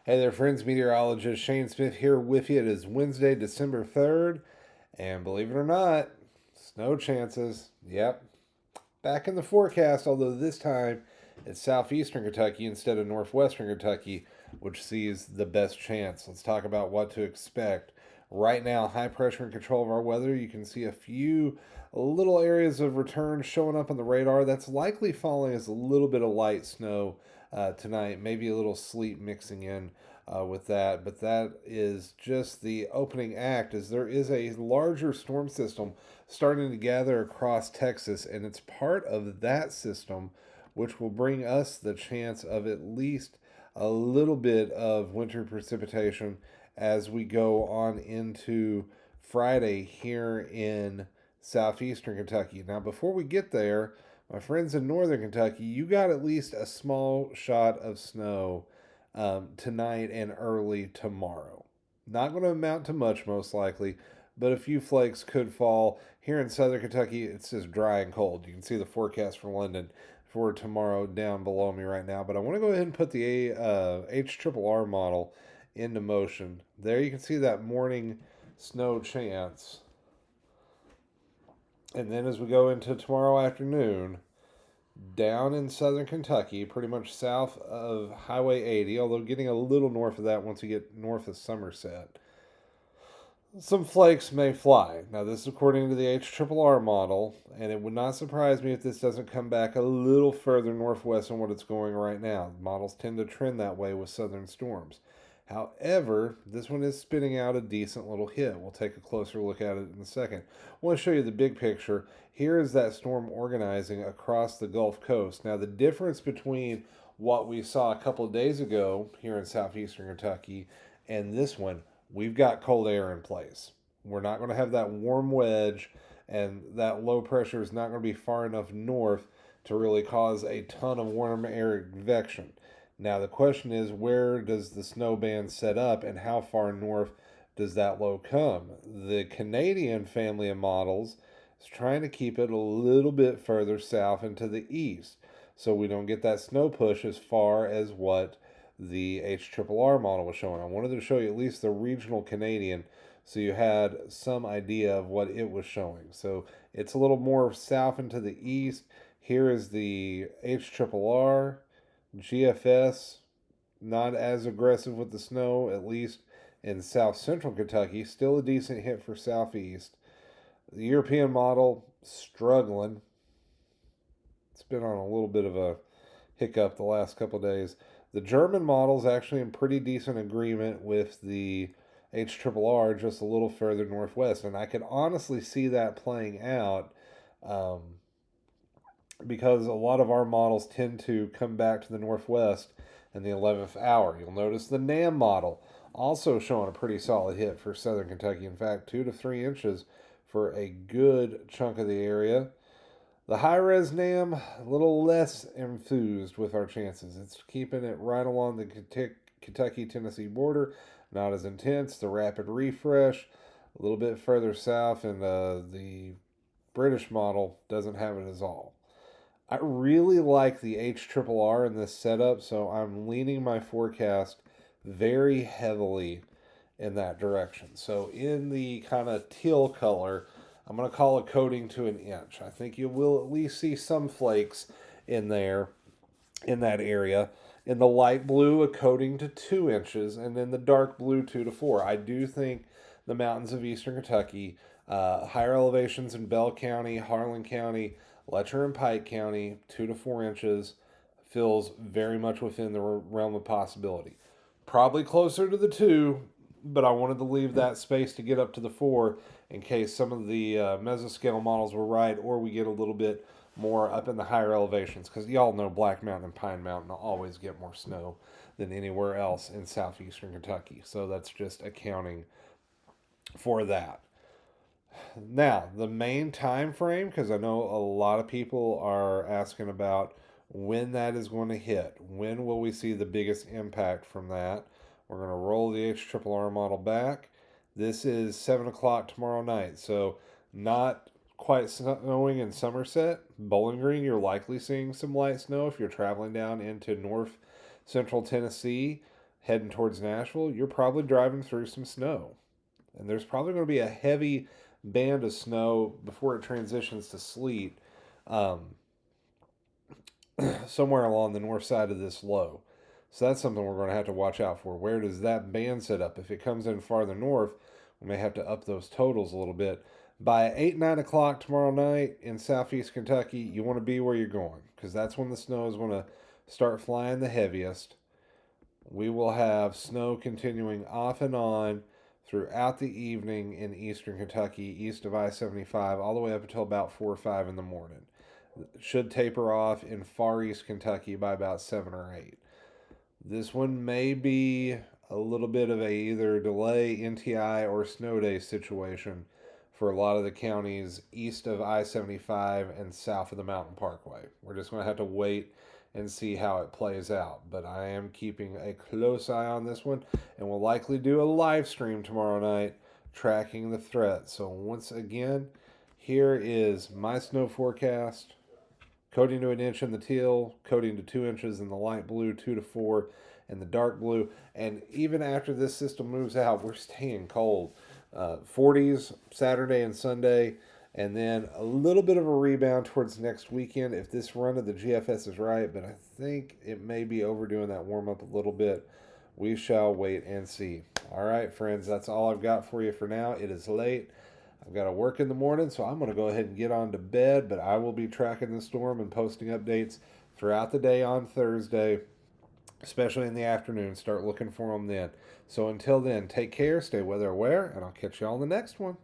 Hey there, friends. Meteorologist Shane Smith here with you. It is Wednesday, December 3rd, and believe it or not, snow chances. Yep, back in the forecast, although this time it's southeastern Kentucky instead of northwestern Kentucky, which sees the best chance. Let's talk about what to expect. Right now, high pressure and control of our weather. You can see a few little areas of return showing up on the radar. That's likely falling as a little bit of light snow tonight, maybe a little sleet mixing in with that. But that is just the opening act, as there is a larger storm system starting to gather across Texas, and it's part of that system which will bring us the chance of at least a little bit of winter precipitation as we go on into Friday here in southeastern Kentucky. Now, before we get there, my friends in northern Kentucky, you got at least a small shot of snow tonight and early tomorrow. Not going to amount to much, most likely, but a few flakes could fall. Here in southern Kentucky, it's just dry and cold. You can see the forecast for London for tomorrow down below me right now. But I want to go ahead and put the HRRR model into motion. There you can see that morning snow chance. And then as we go into tomorrow afternoon, down in southern Kentucky, pretty much south of Highway 80, although getting a little north of that once you get north of Somerset, some flakes may fly. Now, this is according to the HRRR model, and it would not surprise me if this doesn't come back a little further northwest than what it's going right now. Models tend to trend that way with southern storms. However, this one is spitting out a decent little hit. We'll take a closer look at it in a second. I want to show you the big picture. Here is that storm organizing across the Gulf Coast. Now, the difference between what we saw a couple of days ago here in southeastern Kentucky and this one, we've got cold air in place. We're not going to have that warm wedge, and that low pressure is not going to be far enough north to really cause a ton of warm air convection. Now, the question is, where does the snow band set up, and how far north does that low come? The Canadian family of models is trying to keep it a little bit further south and to the east, so we don't get that snow push as far as what the HRRR model was showing. I wanted to show you at least the regional Canadian so you had some idea of what it was showing. So it's a little more south and to the east. Here is the HRRR, GFS, not as aggressive with the snow, at least in south central Kentucky. Still a decent hit for southeast. The European model, struggling. It's been on a little bit of a hiccup the last couple of days. The German model is actually in pretty decent agreement with the HRRR just a little further northwest. And I could honestly see that playing out because a lot of our models tend to come back to the northwest in the 11th hour. You'll notice the NAM model also showing a pretty solid hit for southern Kentucky. In fact, 2 to 3 inches for a good chunk of the area. The high-res NAM, a little less enthused with our chances. It's keeping it right along the Kentucky-Tennessee border, not as intense. The rapid refresh, a little bit further south, and the British model doesn't have it as all. I really like the HRRR in this setup, so I'm leaning my forecast very heavily in that direction. So in the kind of teal color, I'm going to call a coating to an inch. I think you will at least see some flakes in there, in that area. In the light blue, a coating to 2 inches, and in the dark blue, 2 to 4. I do think the mountains of eastern Kentucky, higher elevations in Bell County, Harlan County, Letcher and Pike County, 2 to 4 inches, feels very much within the realm of possibility. Probably closer to the 2, but I wanted to leave that space to get up to the 4 in case some of the mesoscale models were right, or we get a little bit more up in the higher elevations, because y'all know Black Mountain and Pine Mountain always get more snow than anywhere else in southeastern Kentucky. So that's just accounting for that. Now, the main time frame, because I know a lot of people are asking about when that is going to hit. When will we see the biggest impact from that? We're going to roll the HRRR model back. This is 7 o'clock tomorrow night, so not quite snowing in Somerset. Bowling Green, you're likely seeing some light snow if you're traveling down into north central Tennessee. heading towards Nashville, you're probably driving through some snow. And there's probably going to be a heavy band of snow before it transitions to sleet um, somewhere along the north side of this low. So that's something we're going to have to watch out for. Where does that band set up? If it comes in farther north, we may have to up those totals a little bit. By 8, 9 o'clock tomorrow night in Southeast Kentucky, you want to be where you're going because that's when the snow is going to start flying the heaviest. We will have snow continuing off and on throughout the evening in eastern Kentucky, east of I 75, all the way up until about 4 or 5 in the morning. It should taper off in far east Kentucky by about 7 or 8. This one may be a little bit of a either delay, NTI, or snow day situation for a lot of the counties east of I 75 and south of the Mountain Parkway. We're just going to have to wait and see how it plays out. But I am keeping a close eye on this one and will likely do a live stream tomorrow night tracking the threat. So, once again, here is my snow forecast. Coating to an inch in the teal, coating to 2 inches in the light blue, 2 to 4 in the dark blue. And even after this system moves out, we're staying cold. 40s Saturday and Sunday, and then a little bit of a rebound towards next weekend if this run of the GFS is right, but I think it may be overdoing that warm up a little bit. We shall wait and see. All right, friends, that's all I've got for you for now. It is late. I've got to work in the morning, so I'm going to go ahead and get on to bed, but I will be tracking the storm and posting updates throughout the day on Thursday, especially in the afternoon. Start looking for them then. So until then, take care, stay weather aware, and I'll catch you all in the next one.